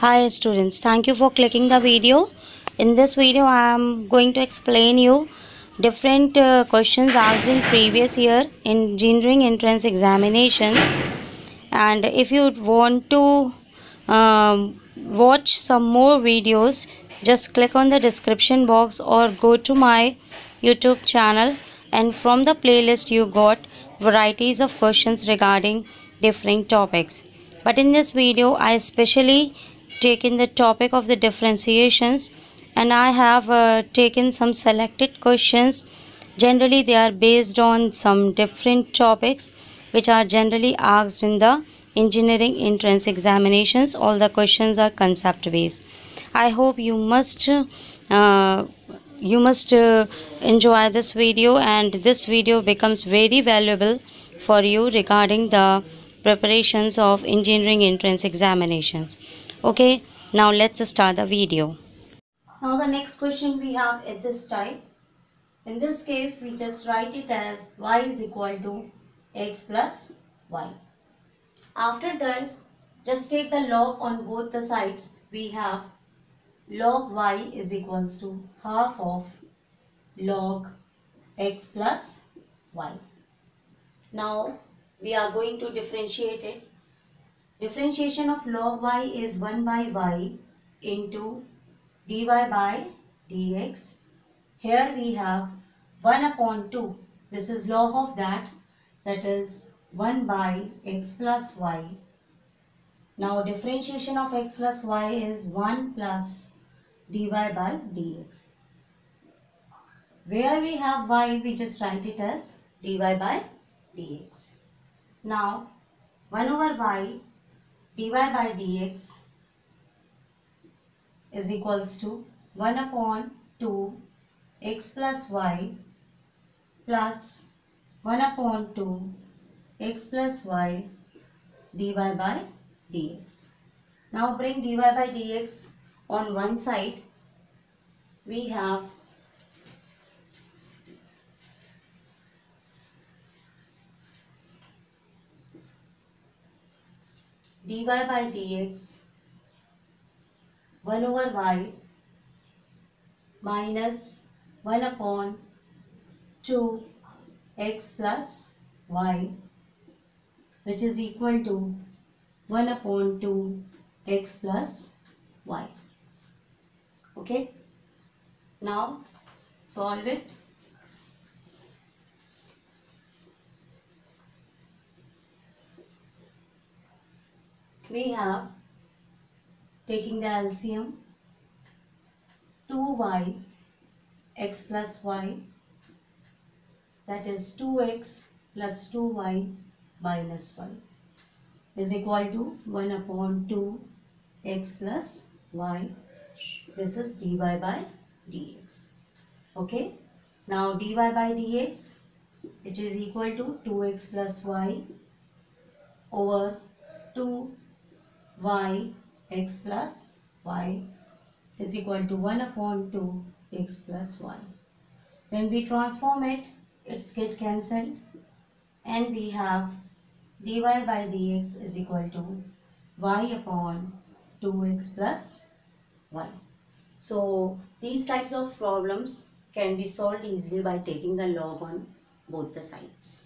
Hi students, thank you for clicking the video. In this video I am going to explain you different questions asked in previous year engineering entrance examinations. And if you want to watch some more videos, just click on the description box or go to my YouTube channel, and from the playlist you got varieties of questions regarding different topics. But in this video I especially taken the topic of the differentiations, and I have taken some selected questions. Generally they are based on some different topics which are generally asked in the engineering entrance examinations. All the questions are concept based. I hope you must enjoy this video, and this video becomes very valuable for you regarding the preparations of engineering entrance examinations. Okay, now let's start the video. Now the next question we have is this type. In this case we just write it as y is equal to x plus y. After that, just take the log on both the sides. We have log y is equals to half of log x plus y. Now we are going to differentiate it. Differentiation of log y is 1 by y into dy by dx. Here we have 1 upon 2. This is log of that is 1 by x plus y. Now differentiation of x plus y is 1 plus dy by dx. Where we have y, we just write it as dy by dx. Now 1 over y dy by dx is equals to 1 upon 2 x plus y plus 1 upon 2 x plus y dy by dx. Now bring dy by dx on one side. We have dy by dx 1 over y minus 1 upon 2 x plus y, which is equal to 1 upon 2 x plus y. Okay. Now solve it. We have, taking the LCM, 2y x plus y, that is 2x plus 2y minus 1, is equal to 1 upon 2 x plus y. This is dy by dx. Okay. Now dy by dx, which is equal to 2x plus y over 2y x plus y is equal to 1 upon 2 x plus y. When we transform it, it's get cancelled, and we have dy by dx is equal to y upon 2x plus y. So these types of problems can be solved easily by taking the log on both the sides.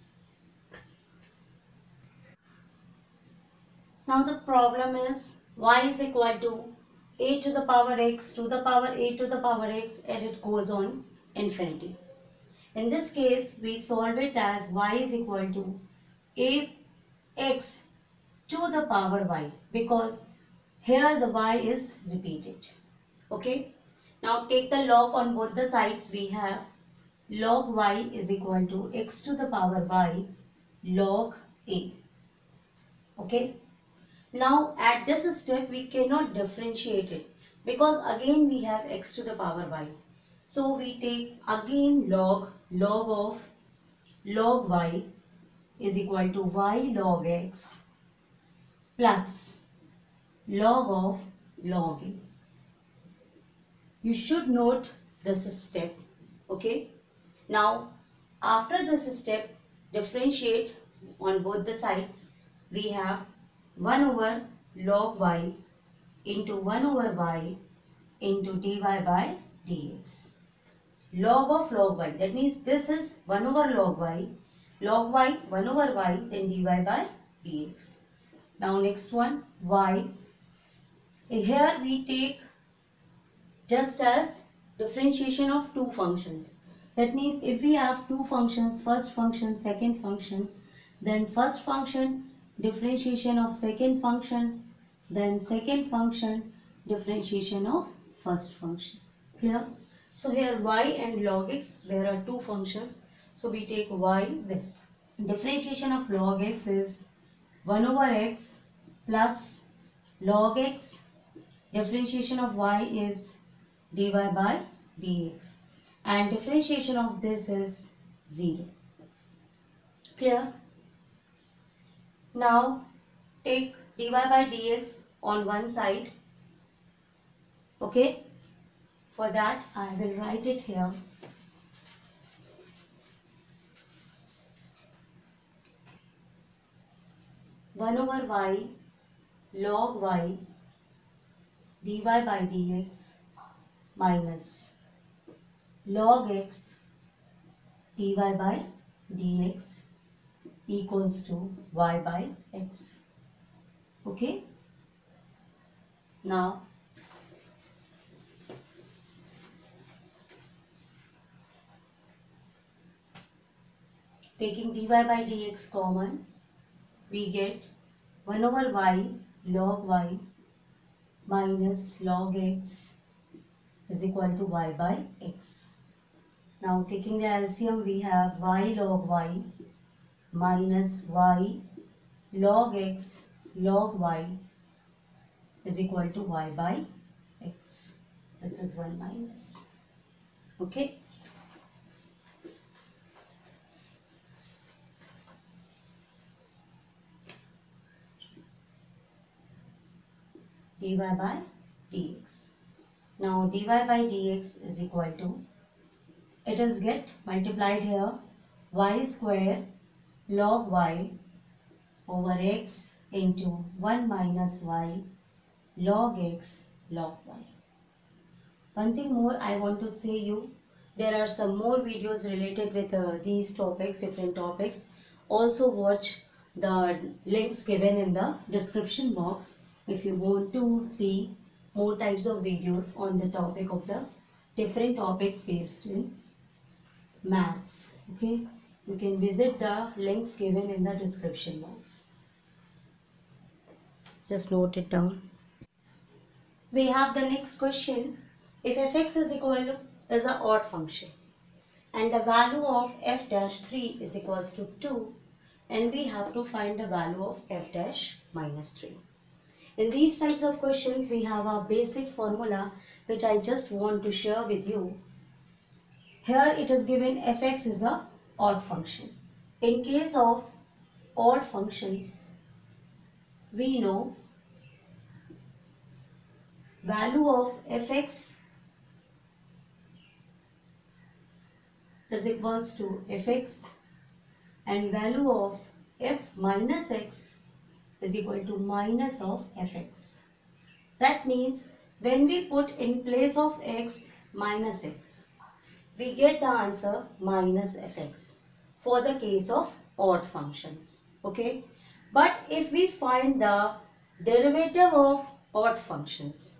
Now the problem is y is equal to a to the power x to the power a to the power x, and it goes on infinity. In this case we solve it as y is equal to a x to the power y, because here the y is repeated. Okay. Now take the log on both the sides. We have log y is equal to x to the power y log a. Okay. Now at this step we cannot differentiate it, because again we have x to the power y. So we take again log of log y is equal to y log x plus log of log a. You should note this step. Okay. Now after this step, differentiate on both the sides. We have 1 over log y into 1 over y into dy by dx. Log of log y, that means this is 1 over log y 1 over y, then dy by dx. Now next one, y. Here we take just as differentiation of two functions. That means if we have two functions, first function, second function, then first function differentiation of second function, then second function differentiation of first function. Clear? So here y and log x, there are two functions. So we take y, the differentiation of log x is 1 over x plus log x, differentiation of y is dy by dx, and differentiation of this is 0. Clear? Now take dy by dx on one side. Okay, for that I will write it here. One over y log y dy by dx minus log x dy by dx equals to y by x. Okay. Now taking dy by dx common, we get 1 over y log y minus log x is equal to y by x. Now taking the LCM, we have y log y minus y log x log y is equal to y by x. This is 1 minus. Okay. Dy by dx. Now dy by dx is equal to, it is get multiplied here, y square log y over x into 1 minus y log x log y. One thing more I want to say you, there are some more videos related with these topics, different topics. Also watch the links given in the description box if you want to see more types of videos on the topic of the different topics based in maths. Okay, you can visit the links given in the description box. Just note it down. We have the next question. If fx is equal to is an odd function and the value of f dash 3 is equals to 2, and we have to find the value of f dash minus 3. In these types of questions, we have a basic formula which I just want to share with you. Here it is given fx is a odd function. In case of odd functions, we know value of fx is equals to fx and value of f minus x is equal to minus of fx. That means when we put in place of x minus x, we get the answer minus fx for the case of odd functions. Okay. But if we find the derivative of odd functions,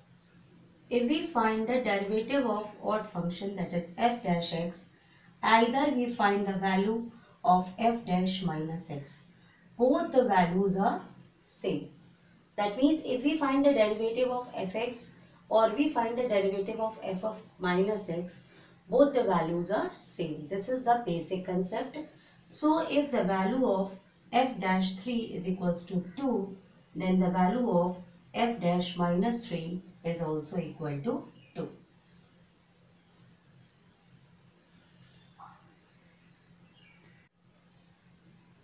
if we find the derivative of odd function, that is f dash x, either we find the value of f dash minus x. Both the values are same. That means if we find the derivative of fx or we find the derivative of f of minus x, both the values are same. This is the basic concept. So if the value of f dash 3 is equals to 2, then the value of f dash minus 3 is also equal to 2.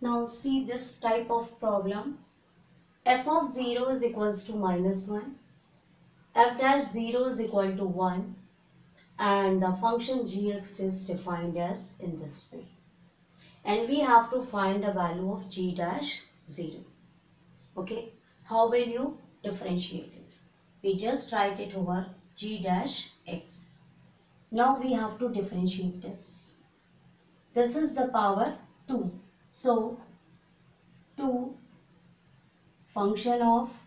Now see this type of problem. F of 0 is equals to minus 1. F dash 0 is equal to 1. And the function gx is defined as in this way. And we have to find the value of g dash 0. Okay. How will you differentiate it? we just write it over g dash x. Now we have to differentiate this. This is the power 2. So 2 function of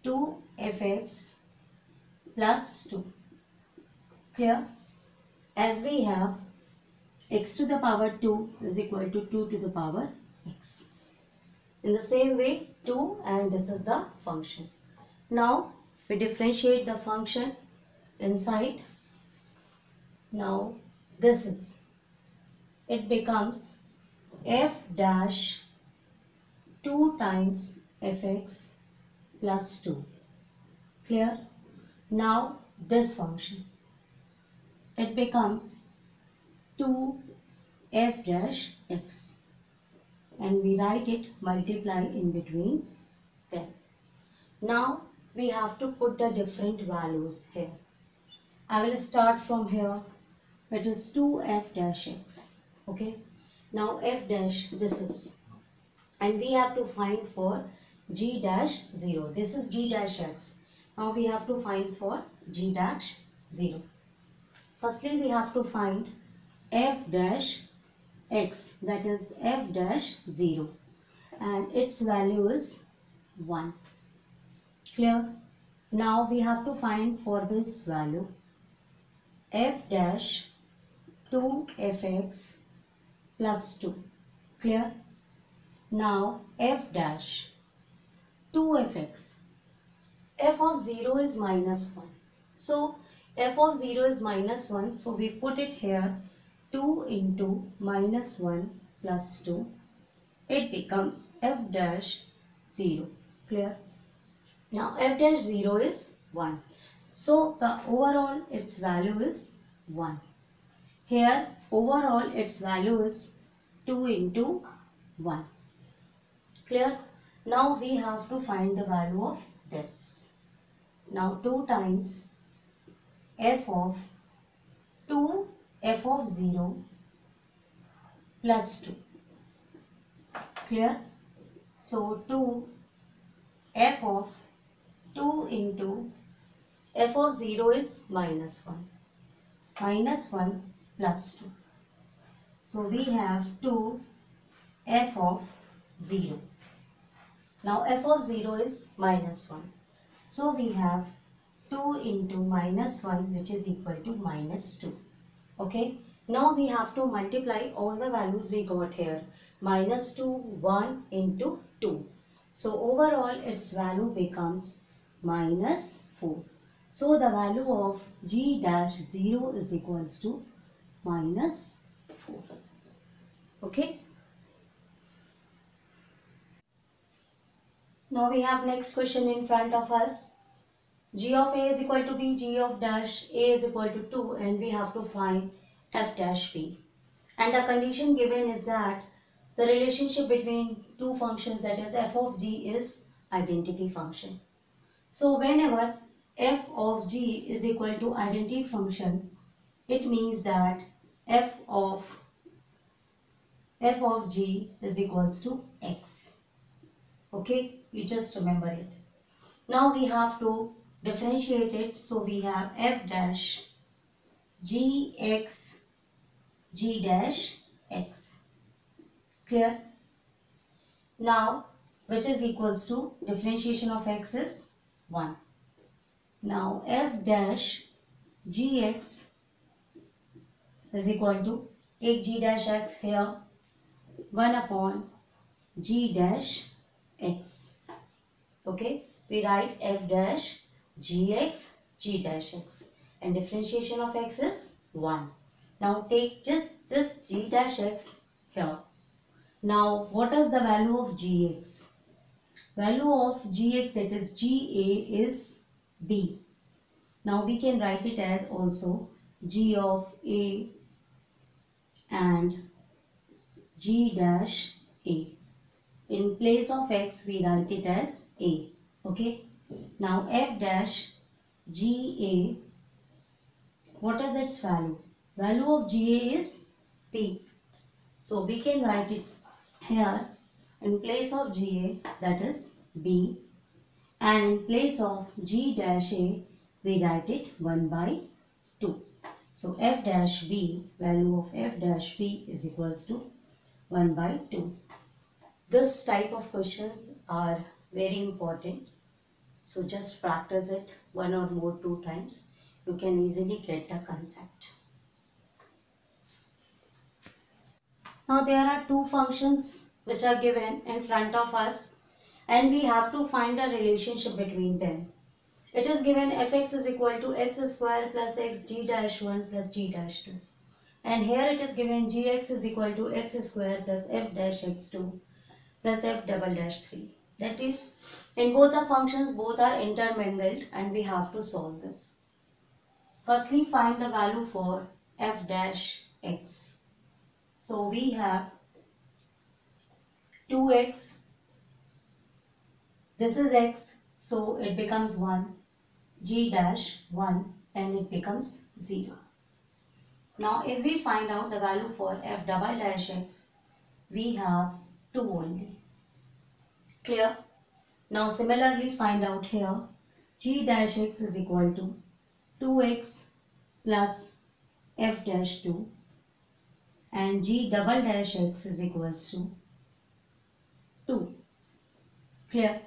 2fx plus 2. Clear? As we have x to the power 2 is equal to 2 to the power x. In the same way 2, and this is the function. Now we differentiate the function inside. Now this is, it becomes f dash 2 times fx plus 2. Clear? Now this function, it becomes 2 f dash x, and we write it multiply in between them. Now we have to put the different values here. I will start from here. It is 2f dash x. Okay. Now f dash, this is, and we have to find for g dash 0. This is g dash x. Now we have to find for g dash 0. Firstly, we have to find f dash x, that is f dash 0, and its value is 1. Clear? Now we have to find for this value f dash 2fx plus 2. Clear? Now f dash 2fx, f of 0 is minus 1. So f of 0 is minus 1. So we put it here, 2 into minus 1 plus 2. It becomes f dash 0. Clear? Now f dash 0 is 1. So the overall its value is 1. Here overall its value is 2 into 1. Clear? Now we have to find the value of this. Now 2 times f of 2 f of 0 plus 2. Clear? So 2 f of 2 into f of 0 is minus 1. Minus 1 plus 2. So we have 2 f of 0. Now f of 0 is minus 1. So we have 2 into minus 1, which is equal to minus 2. Okay. Now we have to multiply all the values we got here. Minus 2, 1 into 2. So overall its value becomes minus 4. So the value of g dash 0 is equals to minus 4. Okay. Now we have next question in front of us. G of a is equal to b, g of dash a is equal to 2, and we have to find f dash b. And the condition given is that the relationship between two functions, that is f of g, is identity function. So whenever f of g is equal to identity function, it means that f of g is equals to x. Okay, you just remember it. Now we have to differentiate it. So we have f dash gx g dash x. Clear? Now which is equals to differentiation of x is 1. Now f dash gx is equal to, take g dash x here, 1 upon g dash x. Okay, we write f dash gx g dash x, and differentiation of x is 1. Now take just this g dash x here. Now what is the value of gx? Value of gx, that is ga, is b. Now we can write it as also g of a and g dash a. In place of x we write it as a. Okay. Now f dash ga, what is its value? Value of ga is b. So we can write it here in place of ga, that is b. and in place of g dash a we write it 1 by 2. So f dash b, value of f dash b is equals to 1 by 2. This type of questions are very important. So just practice it one or more 2 times. You can easily get the concept. Now there are two functions which are given in front of us and we have to find a relationship between them. It is given fx is equal to x square plus x d dash 1 plus d dash 2. And here it is given gx is equal to x square plus f dash x2 plus f double dash 3. That is, in both the functions, both are intermingled and we have to solve this. Firstly, find the value for f dash x. So we have 2x, this is x, so it becomes 1, g dash 1 and it becomes 0. Now if we find out the value for f double dash x, we have 2 only. Clear? Now similarly find out here g dash x is equal to 2x plus f dash 2 and g double dash x is equals to 2. Clear?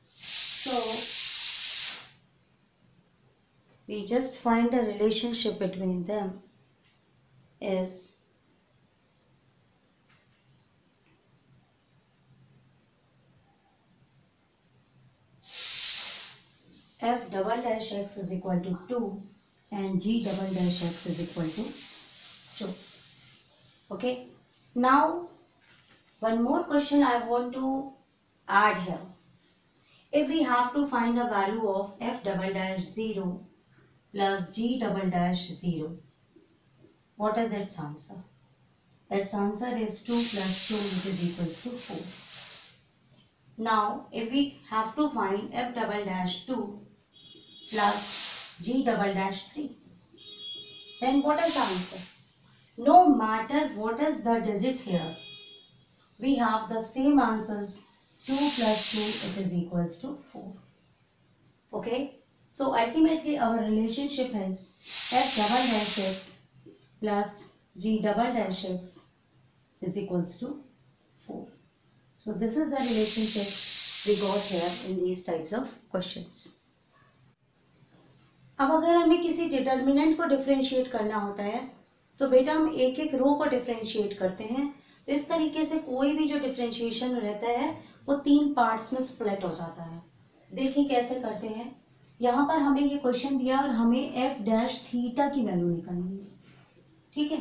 So we just find the relationship between them is f double dash x is equal to 2 and g double dash x is equal to 2. Okay. Now one more question I want to add here. If we have to find the value of f double dash 0 plus g double dash 0, what is its answer? Its answer is 2 plus 2 which is equals to 4. Now if we have to find f double dash 2 plus g double dash 3, then what is the answer? No matter what is the digit here, we have the same answers. 2 plus 2 it is equals to 4. Okay, so ultimately our relationship is f double dash x plus g double dash x is equals to 4. So this is the relationship we got here in these types of questions. अब अगर हमें किसी determinant को differentiate करना होता है तो बेटा हम एक एक रो को डिफरेंशिएट करते हैं. तो इस तरीके से कोई भी जो डिफरेंशिएशन रहता है वो 3 पार्ट्स में स्प्लिट हो जाता है. देखिए कैसे करते हैं. यहाँ पर हमें ये क्वेश्चन दिया और हमें एफ डैश थीटा की वैल्यू निकालनी है. ठीक है,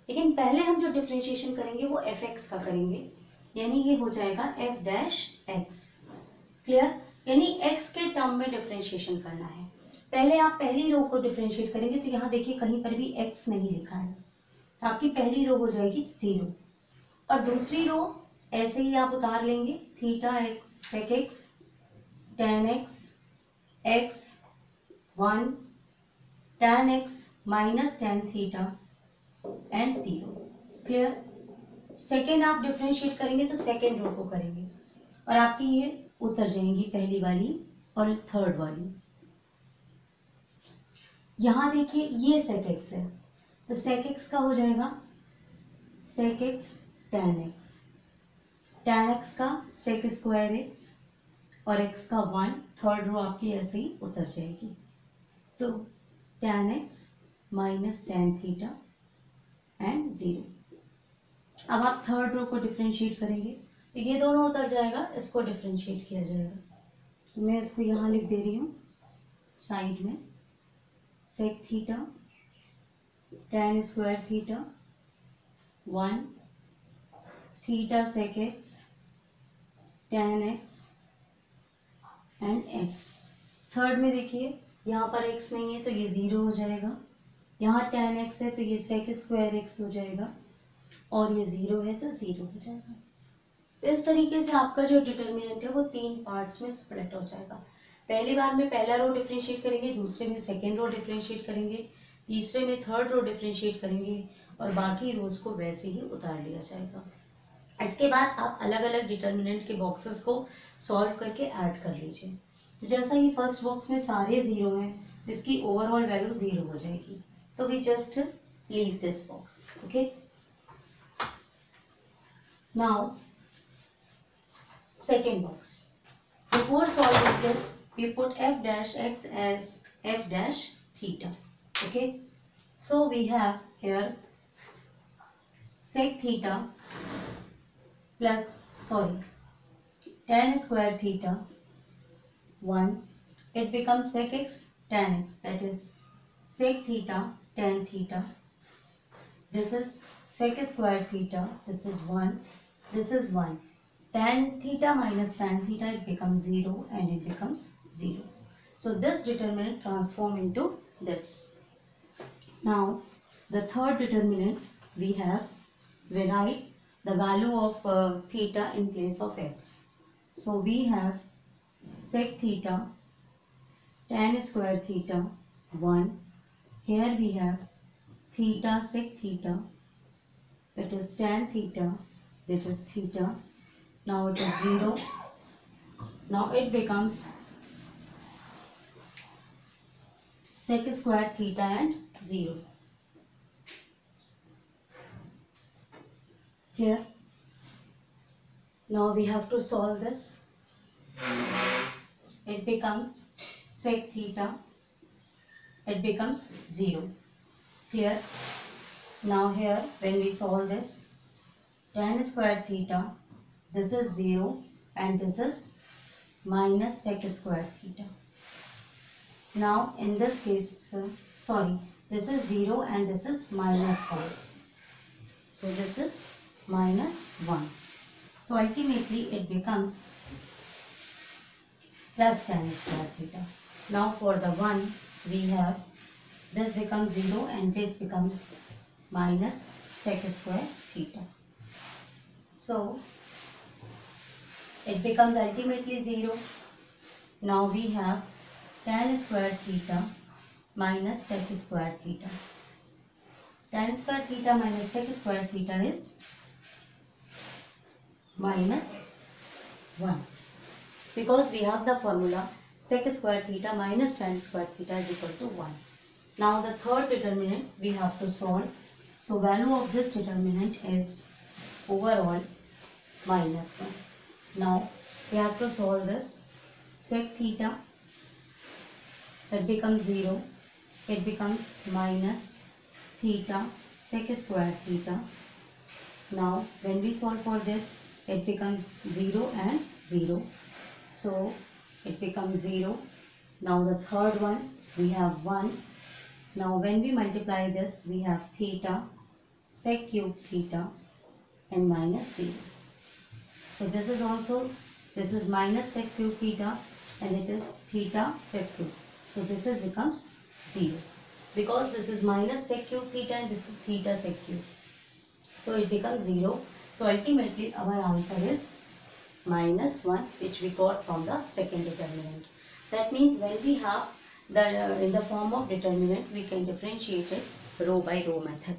लेकिन पहले हम जो डिफरेंशिएशन करेंगे वो एफ एक्स का करेंगे, यानी ये हो जाएगा एफ डैश एक्स. क्लियर? यानी एक्स के टर्म में डिफरेंशिएशन करना है. पहले आप पहली रो को डिफरेंशिएट करेंगे तो यहाँ देखिए कहीं पर भी एक्स नहीं लिखा है, तो आपकी पहली रो हो जाएगी 0 और दूसरी रो ऐसे ही आप उतार लेंगे. Theta x sec x tan x x 1 tan x minus tan theta and 0. Clear? Second आप डिफरेंशिएट करेंगे तो सेकेंड रो को करेंगे और आपकी ये उतर जाएंगी पहली वाली और थर्ड वाली. यहाँ देखिए ये सेक एक्स है तो सेक एक्स का हो जाएगा sec x tan x, tan x का सेक स्क्वायर एक्स और एक्स का 1. थर्ड रो आपकी ऐसे ही उतर जाएगी. तो ten x minus tan theta and 0. अब आप थर्ड रो को डिफरेंशिएट करेंगे तो ये दोनों उतर जाएगा, इसको डिफरेंशिएट किया जाएगा. तो मैं इसको यहाँ लिख दे रही हूँ साइड में. Sec theta tan square theta 1 theta sec x tan x and x. Third में देखिए यहाँ पर एक्स नहीं है तो ये 0 हो जाएगा, यहाँ टेन एक्स है तो ये सेक स्क्वायर एक्स हो जाएगा और ये 0 है तो 0 हो जाएगा. तो इस तरीके से आपका जो डिटर्मिनेंट है वो 3 पार्ट्स में स्प्लिट हो जाएगा. पहली बार में पहला रो डिफरेंशिएट करेंगे, दूसरे में सेकेंड रो डिफरेंशिएट करेंगे, तीसरे में थर्ड रो डिफरेंशिएट करेंगे और बाकी रोज को वैसे ही उतार लिया जाएगा। इसके बाद आप अलग अलग डिटर्मिनेंट के बॉक्सेस को सॉल्व करके ऐड कर लीजिए। तो जैसा कि फर्स्ट बॉक्स में सारे जीरो हैं, तो इसकी ओवरऑल वैल्यू जीरो हो जाएगी। So we just leave this box. Okay. Now second box. Before solving this, we put f dash x as f dash theta. Okay. So we have here sec theta plus tan square theta 1. It becomes sec x tan x, that is sec theta tan theta. This is sec square theta. This is 1. This is 1. Tan theta minus tan theta, it becomes 0 and it becomes 0. So this determinant transform into this. Now the third determinant we have, we write the value of theta in place of x. So we have sec theta tan square theta 1. Here we have theta sec theta, it is tan theta, it is theta. Now it is 0. Now it becomes sec square theta and 0. Clear? Now we have to solve this. It becomes sec theta, it becomes 0. Clear? Now here when we solve this, tan square theta, this is 0 and this is minus sec square theta. Now in this case, this is 0 and this is minus 1. So this is minus 1. So ultimately it becomes plus tan square theta. Now for the 1 we have, this becomes 0 and this becomes minus sec square theta. So it becomes ultimately 0. Now we have tan square theta minus sec square theta. Tan square theta minus sec square theta is minus 1. Because we have the formula sec square theta minus tan square theta is equal to 1. Now the third determinant we have to solve. So value of this determinant is overall minus 1. Now we have to solve this. Sec theta, that becomes 0. It becomes minus theta sec square theta. Now when we solve for this, it becomes 0 and 0. So it becomes 0. Now the third one we have 1. Now when we multiply this, we have theta sec cube theta and minus 0. So this is also, this is minus sec cube theta and it is theta sec cube. So this is becomes 0. Because this is minus sec cube theta and this is theta sec cube. So it becomes 0. So ultimately our answer is minus 1, which we got from the second determinant. That means when we have the in the form of determinant, we can differentiate it row by row method.